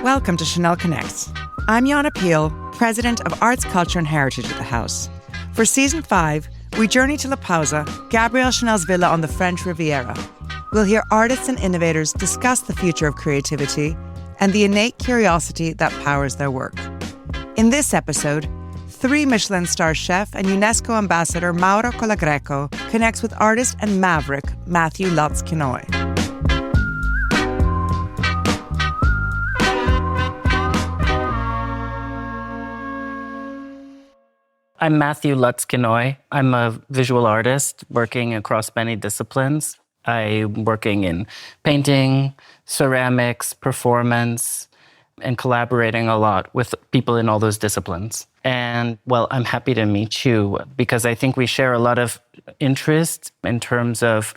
Welcome to Chanel Connects. I'm Yana Peel, President of Arts, Culture and Heritage at the House. For Season 5, we journey to La Pausa, Gabrielle Chanel's villa on the French Riviera. We'll hear artists and innovators discuss the future of creativity and the innate curiosity that powers their work. In this episode, 3 Michelin-starred chef and UNESCO Ambassador Mauro Colagreco connects with artist and maverick Matthew Lutz-Kinoy. I'm Matthew Lutz-Kinoy. I'm a visual artist working across many disciplines. I'm working in painting, ceramics, performance, and collaborating a lot with people in all those disciplines. And, well, I'm happy to meet you because I think we share a lot of interest in terms of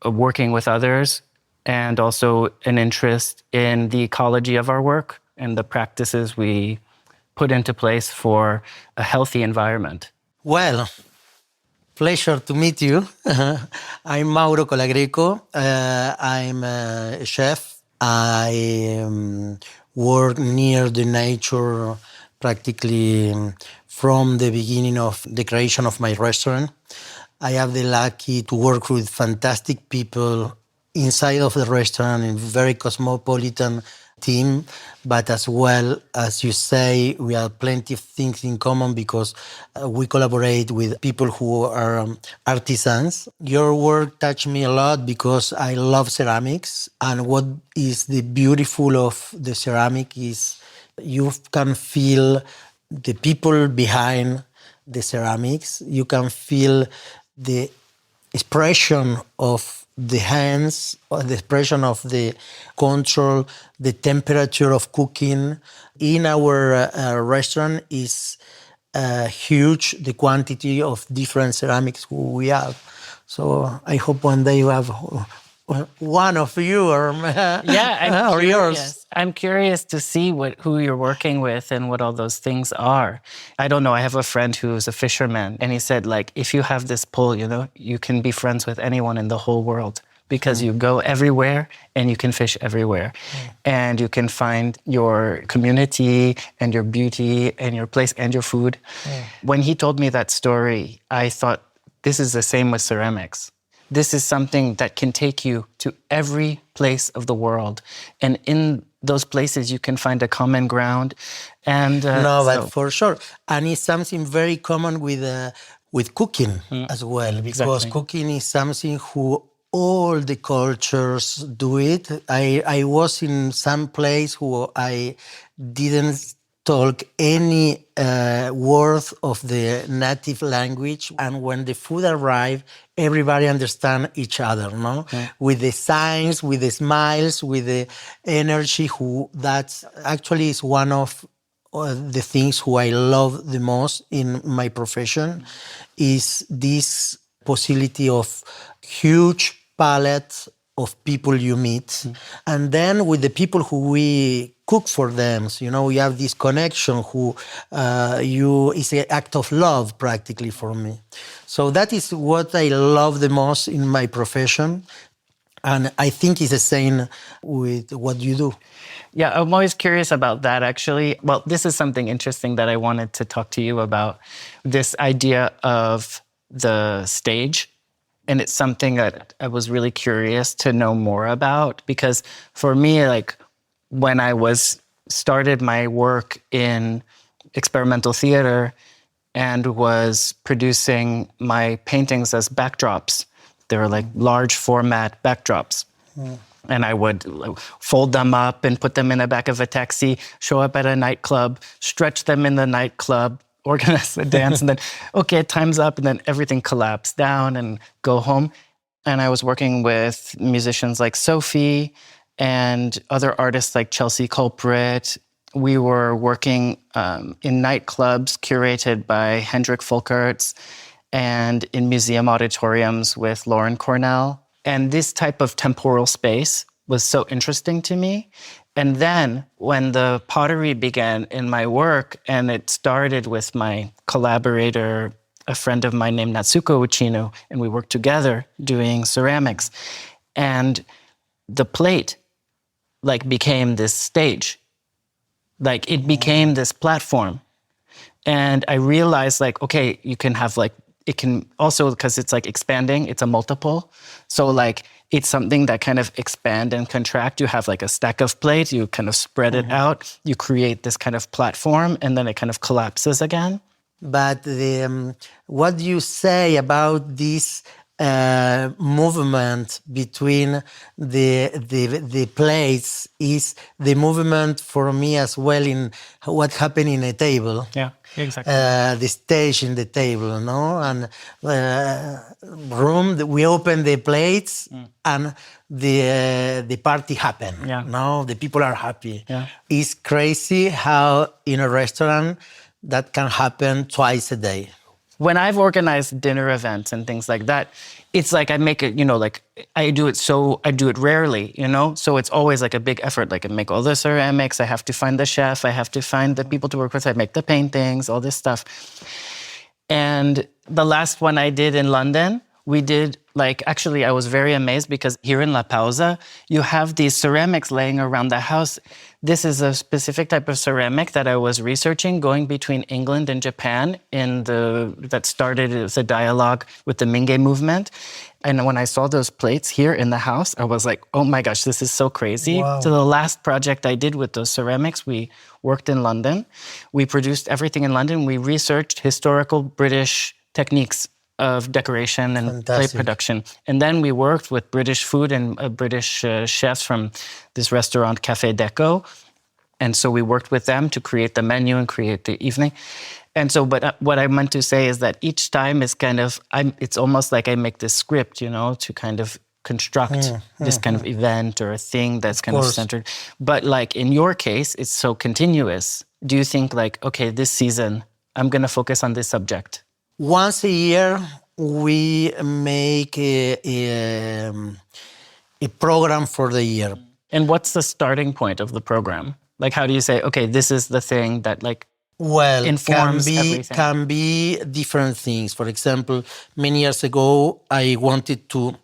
working with others and also an interest in the ecology of our work and the practices we put into place for a healthy environment. Well, pleasure to meet you. I'm Mauro Colagreco. I'm a chef. I work near the nature practically from the beginning of the creation of my restaurant. I have the lucky to work with fantastic people inside of the restaurant in very cosmopolitan team, but as well, as you say, we have plenty of things in common because we collaborate with people who are artisans. Your work touched me a lot because I love ceramics, and what is the beautiful of the ceramic is you can feel the people behind the ceramics. You can feel the expression of the hands, the expression of the control, the temperature of cooking. In our restaurant is huge, the quantity of different ceramics we have. So I hope one day you have one of you or, or yours. I'm curious to see who you're working with and what all those things are. I don't know. I have a friend who's a fisherman, and he said, if you have this pull, you can be friends with anyone in the whole world because you go everywhere and you can fish everywhere. And you can find your community and your beauty and your place and your food. When he told me that story, I thought, this is the same with ceramics. This is something that can take you to every place of the world. And in those places, you can find a common ground. And but for sure. And it's something very common with cooking as well, because cooking is something who all the cultures do it. I was in some place where I didn't talk any word of the native language, and when the food arrived, everybody understand each other, no? With the signs, with the smiles, with the energy. That actually is one of the things who I love the most in my profession, is this possibility of huge palette of people you meet. And then with the people who we cook for them, we have this connection it's an act of love practically for me. So that is what I love the most in my profession. And I think it's the same with what you do. Yeah, I'm always curious about that, actually. Well, this is something interesting that I wanted to talk to you about, this idea of the stage. And it's something that I was really curious to know more about, because for me, when I started my work in experimental theater and was producing my paintings as backdrops, they were large format backdrops. And I would fold them up and put them in the back of a taxi, show up at a nightclub, stretch them in the nightclub, organize the dance, and then, okay, time's up, and then everything collapsed down and go home. And I was working with musicians like Sophie and other artists like Chelsea Culprit. We were working in nightclubs curated by Hendrik Volkerts and in museum auditoriums with Lauren Cornell. And this type of temporal space was so interesting to me. And then when the pottery began in my work, and it started with my collaborator, a friend of mine named Natsuko Uchino, and we worked together doing ceramics. And the plate became this stage. Like it became this platform. And I realized like, okay, you can have like, it can also, because it's like expanding, it's a multiple. So like, it's something that kind of expand and contract. You have like a stack of plates, you kind of spread it out, you create this kind of platform, and then it kind of collapses again. But what do you say about this movement between the plates? Is the movement for me as well in what happened in a table? Yeah, exactly. The stage in the table, no, and room. We open the plates and the party happen. Yeah. No, the people are happy. Yeah. It's crazy how in a restaurant that can happen twice a day. When I've organized dinner events and things like that, it's like I make it, like I do it rarely, So it's always like a big effort. Like I make all the ceramics, I have to find the chef, I have to find the people to work with, I make the paintings, all this stuff. And the last one I did in London, we did actually I was very amazed because here in La Pausa, you have these ceramics laying around the house. This is a specific type of ceramic that I was researching going between England and Japan that started as a dialogue with the Mingei movement. And when I saw those plates here in the house, I was like, oh my gosh, this is so crazy. Wow. So the last project I did with those ceramics, we worked in London. We produced everything in London. We researched historical British techniques of decoration and plate production. And then we worked with British food and British chefs from this restaurant, Café Deco. And so we worked with them to create the menu and create the evening. And so, but what I meant to say is that each time is kind of, it's almost like I make this script, to kind of construct this kind of event or a thing that's kind of centered. But like in your case, it's so continuous. Do you think like, okay, this season, I'm going to focus on this subject? Once a year, we make a program for the year. And what's the starting point of the program? Like, how do you say, okay, this is the thing that informs everything? Can be different things. For example, many years ago, I wanted to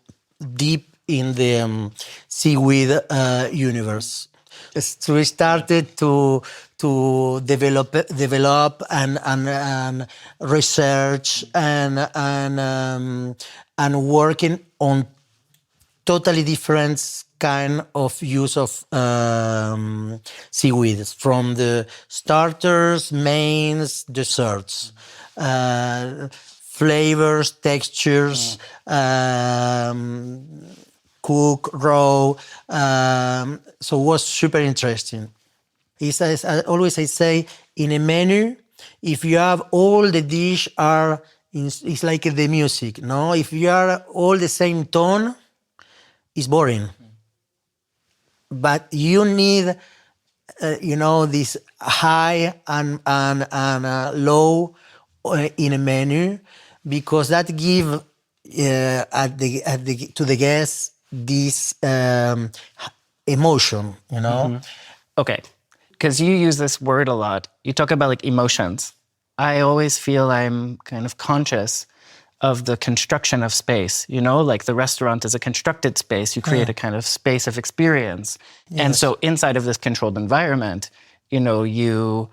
deep in the seaweed universe. So we started to develop and research and working on totally different kind of use of seaweeds, from the starters, mains, desserts, flavors, textures, cook, raw. So it was super interesting. I say, in a menu, if you have all the dish it's like the music, no? If you are all the same tone, it's boring. But you need, this high and low in a menu, because that give to the guests this emotion, Mm-hmm. Okay, because you use this word a lot. You talk about like emotions. I always feel I'm kind of conscious of the construction of space, like the restaurant is a constructed space. You create a kind of space of experience. Yes. And so inside of this controlled environment, you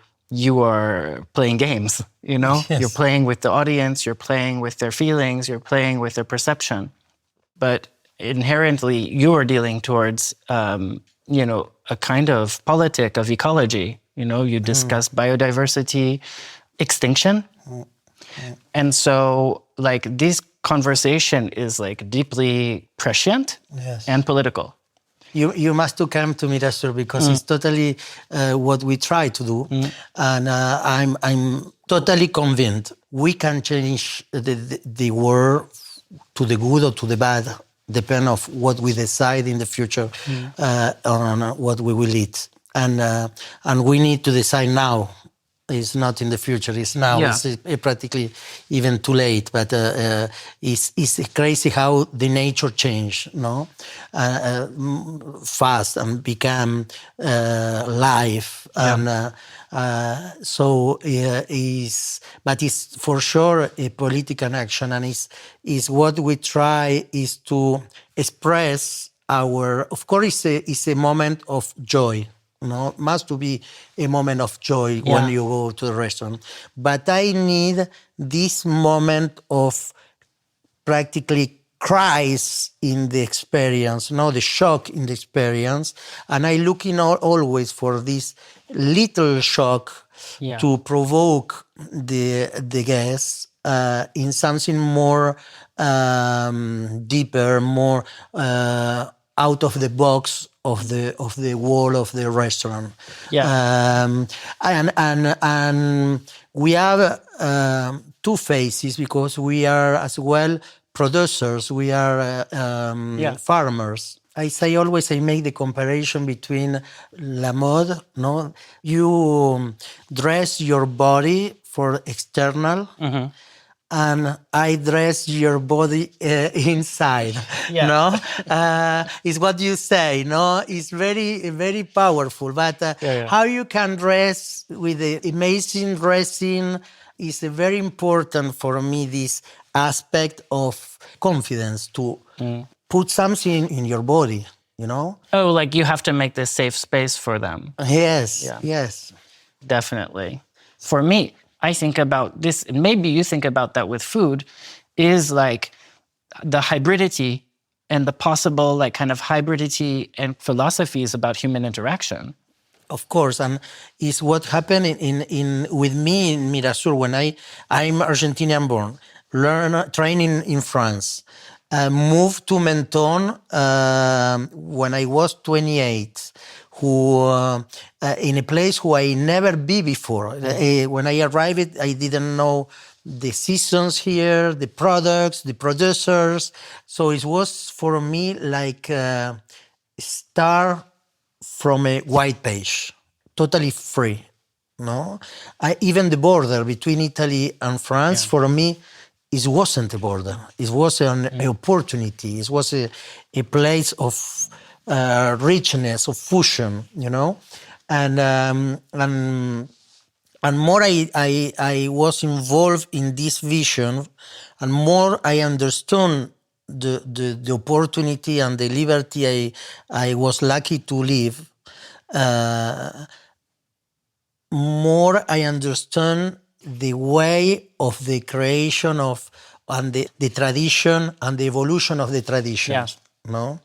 are playing games, Yes. You're playing with the audience, you're playing with their feelings, you're playing with their perception. But inherently, you are dealing towards, a kind of politic of ecology. You discuss biodiversity, extinction. And so, this conversation is deeply prescient and political. You must come to me, Lester, because it's totally what we try to do, and I'm totally convinced we can change the world to the good or to the bad, depending on what we decide in the future on what we will eat, and we need to decide now. It's not in the future, it's now. Yeah. It's practically even too late, but it's crazy how the nature changed, fast and become live. Yeah. But it's for sure a political action, and is what we try is to express of course, it's a moment of joy, No, must to be a moment of joy when you go to the restaurant. But I need this moment of practically cries in the experience, the shock in the experience. And I looking always for this little shock to provoke the guests in something more deeper, more out of the box of the wall of the restaurant. And we have two phases because we are as well producers. We are farmers. I say always, I make the comparison between la mode. No, you dress your body for external. And I dress your body inside. It's what you say. No, it's very, very powerful. But how you can dress with the amazing dressing is very important for me. This aspect of confidence to put something in your body. Oh, like you have to make this safe space for them. Yes. Definitely. For me, I think about this, and maybe you think about that with food, is like the hybridity and the possible like kind of hybridity and philosophies about human interaction. Of course, and it's what happened in with me in Mirasur when I'm Argentinian born, training in France, moved to Menton when I was 28. In a place who I never be before. When I arrived, I didn't know the seasons here, the products, the producers. So it was for me like a star from a white page, totally free. No, even the border between Italy and France for me, it wasn't a border. It was an opportunity. It was a place of richness, of fusion, and more I was involved in this vision, and more I understood the opportunity and the liberty I was lucky to live. More I understand the way of the creation of and the tradition and the evolution of the traditions. No,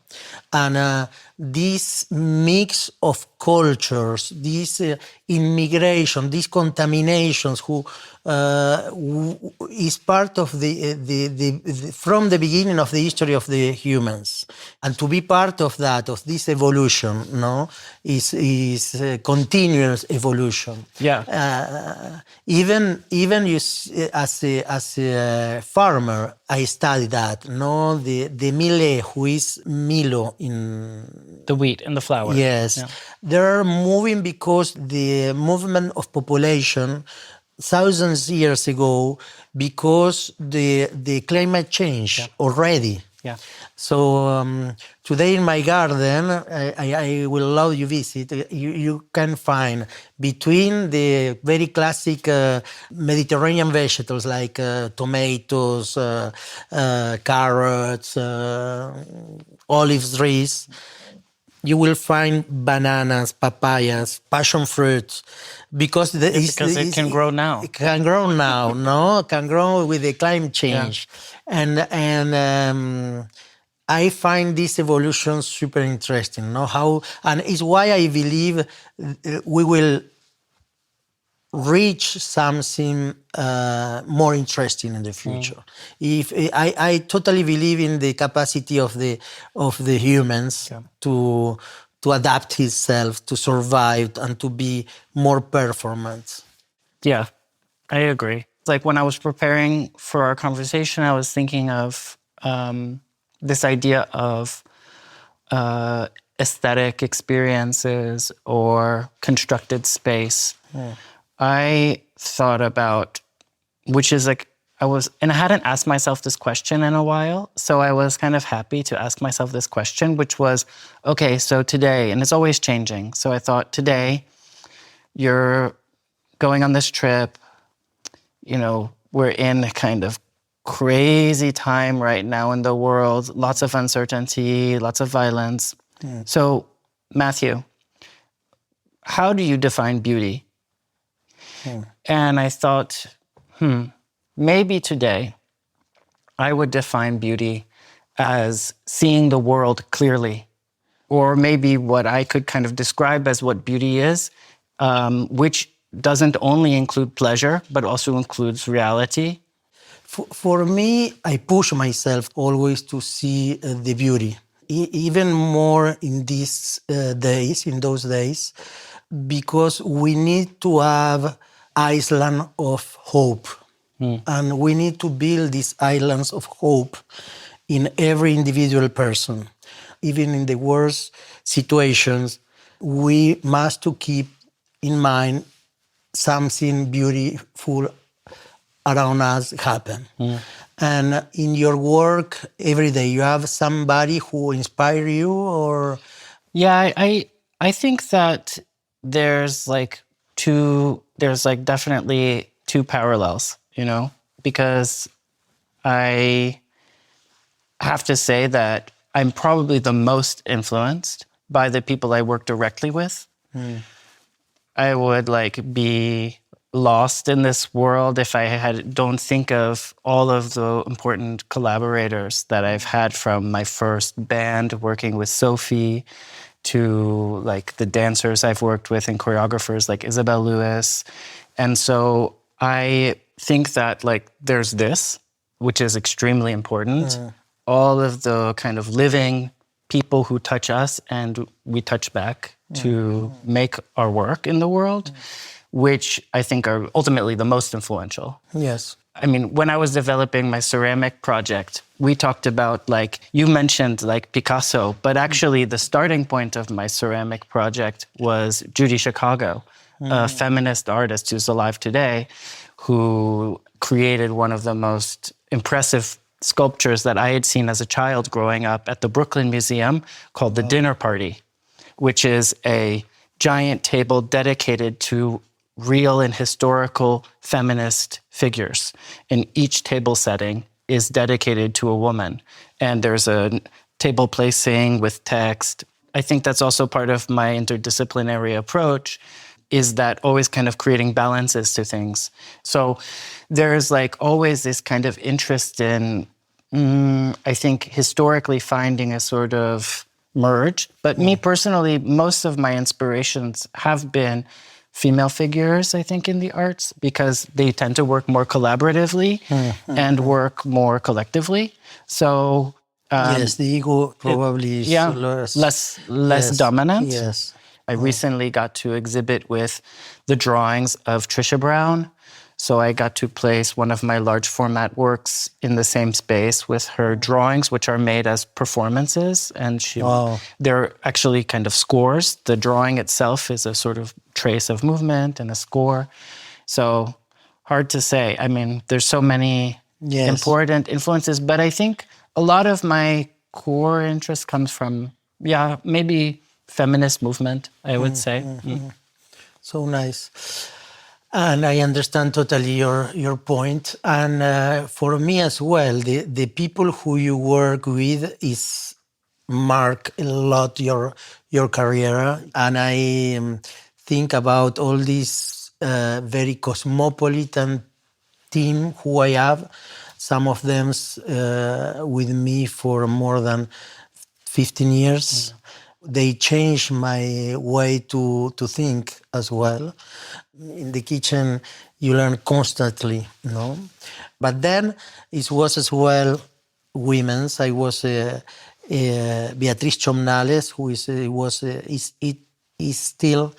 and this mix of cultures, this immigration, these contaminations, who is part of the from the beginning of the history of the humans, and to be part of that, of this evolution, is continuous evolution. Even you as a farmer, I studied that. The millet, who is Milo in the wheat and the flour. Yes, they're moving because the movement of population thousands of years ago, because the climate change already. So today in my garden, I will allow you visit. You can find between the very classic Mediterranean vegetables like tomatoes, carrots, olive trees. You will find bananas, papayas, passion fruits, because it can grow now. It can grow now, no? Can grow with the climate change, and I find this evolution super interesting. And it's why I believe we will reach something more interesting in the future. If I totally believe in the capacity of the humans to adapt himself, to survive, and to be more performant. Yeah, I agree. It's like when I was preparing for our conversation, I was thinking of this idea of aesthetic experiences or constructed space. I thought about, which is like, and I hadn't asked myself this question in a while, so I was kind of happy to ask myself this question, which was, okay, so today, and it's always changing, so I thought today, you're going on this trip, we're in a kind of crazy time right now in the world, lots of uncertainty, lots of violence. So, Matthew, how do you define beauty? And I thought, maybe today I would define beauty as seeing the world clearly, or maybe what I could kind of describe as what beauty is, which doesn't only include pleasure, but also includes reality. For me, I push myself always to see the beauty, even more in these days, in those days, because we need to have island of hope. And we need to build these islands of hope in every individual person. Even in the worst situations, we must to keep in mind something beautiful around us happen. And in your work every day, you have somebody who inspire you, or? Yeah, I think that there's definitely two parallels, because I have to say that I'm probably the most influenced by the people I work directly with. I would be lost in this world if I don't think of all of the important collaborators that I've had, from my first band working with Sophie to the dancers I've worked with and choreographers like Isabel Lewis. And so I think that there's this, which is extremely important. All of the kind of living people who touch us and we touch back to make our work in the world, which I think are ultimately the most influential. Yes. I mean, when I was developing my ceramic project, we talked about, you mentioned Picasso, but actually the starting point of my ceramic project was Judy Chicago, a feminist artist who's alive today, who created one of the most impressive sculptures that I had seen as a child growing up at the Brooklyn Museum, called The Dinner Party, which is a giant table dedicated to real and historical feminist figures. And each table setting is dedicated to a woman. And there's a table placing with text. I think that's also part of my interdisciplinary approach, is that always kind of creating balances to things. So there's always this kind of interest in, I think, historically finding a sort of merge. But me personally, most of my inspirations have been female figures, I think, in the arts, because they tend to work more collaboratively and work more collectively. So yes, the ego probably is less dominant. Yes. I recently got to exhibit with the drawings of Trisha Brown. So I got to place one of my large format works in the same space with her drawings, which are made as performances. And they're actually kind of scores. The drawing itself is a sort of trace of movement and a score. So hard to say. I mean, there's so many important influences, but I think a lot of my core interest comes from, maybe feminist movement, I would say. So nice. And I understand totally your point. And for me as well, the people who you work with mark a lot your career. And I think about all this very cosmopolitan team who I have. Some of them with me for more than 15 years. They changed my way to think as well. In the kitchen, you learn constantly, But then it was as well women's. I was Beatriz Chomnales, who is still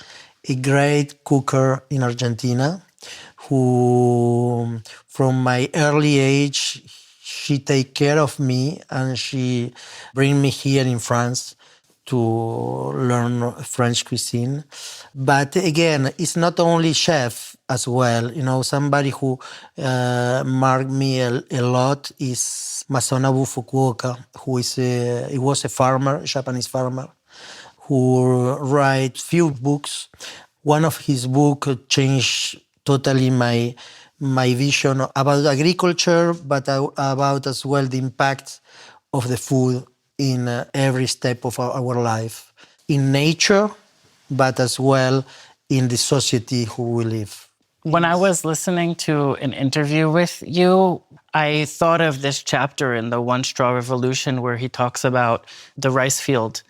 a great cooker in Argentina, who from my early age, she take care of me and she bring me here in France to learn French cuisine. But again, it's not only chef as well. Somebody who marked me a lot is Masaonobu Fukuoka, who was a farmer, a Japanese farmer, who write few books. One of his books changed totally my vision about agriculture, but about as well the impact of the food in every step of our life. In nature, but as well in the society who we live. When I was listening to an interview with you, I thought of this chapter in the One Straw Revolution where he talks about the rice field.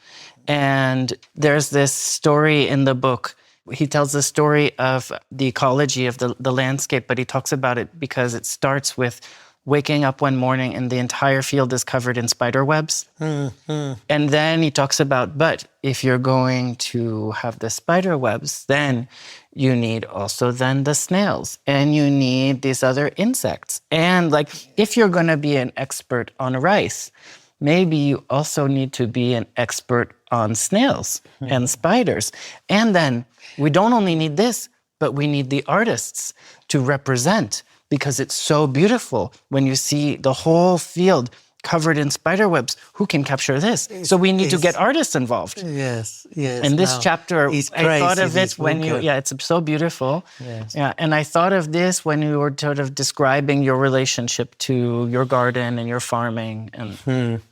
And there's this story in the book. He tells the story of the ecology of the landscape, but he talks about it because it starts with waking up one morning and the entire field is covered in spider webs. Mm-hmm. And then he talks about, but if you're going to have the spider webs, then you need also then the snails and you need these other insects. And like, if you're going to be an expert on rice, maybe you also need to be an expert on snails and spiders. And then we don't only need this, but we need the artists to represent, because it's so beautiful when you see the whole field covered in spider webs. Who can capture this? So we need to get artists involved. Yes. And this chapter, I thought of it when you, it's so beautiful. Yes. Yeah, and I thought of this when you were sort of describing your relationship to your garden and your farming. And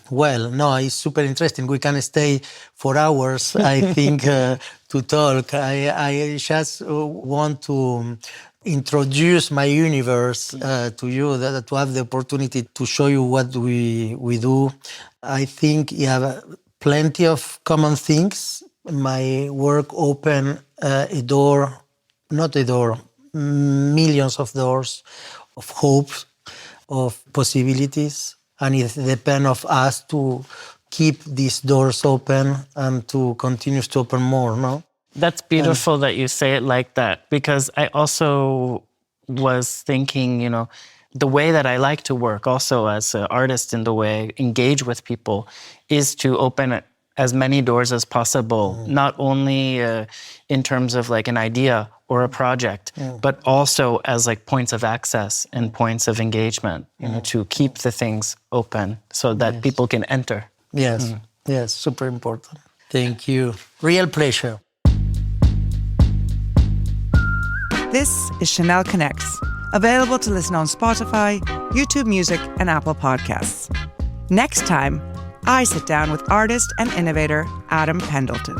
Well, no, it's super interesting. We can stay for hours, I think, to talk. I just want to introduce my universe to you, to have the opportunity to show you what we do. I think you have plenty of common things. My work opened millions of doors of hope, of possibilities. And it depends on us to keep these doors open and to continue to open more, no? That's beautiful that you say it like that, because I also was thinking, the way that I like to work also as an artist in the way I engage with people is to open as many doors as possible, not only in terms of like an idea or a project, but also as like points of access and points of engagement, to keep the things open so that people can enter. Yes, yes, super important. Thank you. Real pleasure. This is Chanel Connects, available to listen on Spotify, YouTube Music, and Apple Podcasts. Next time, I sit down with artist and innovator Adam Pendleton.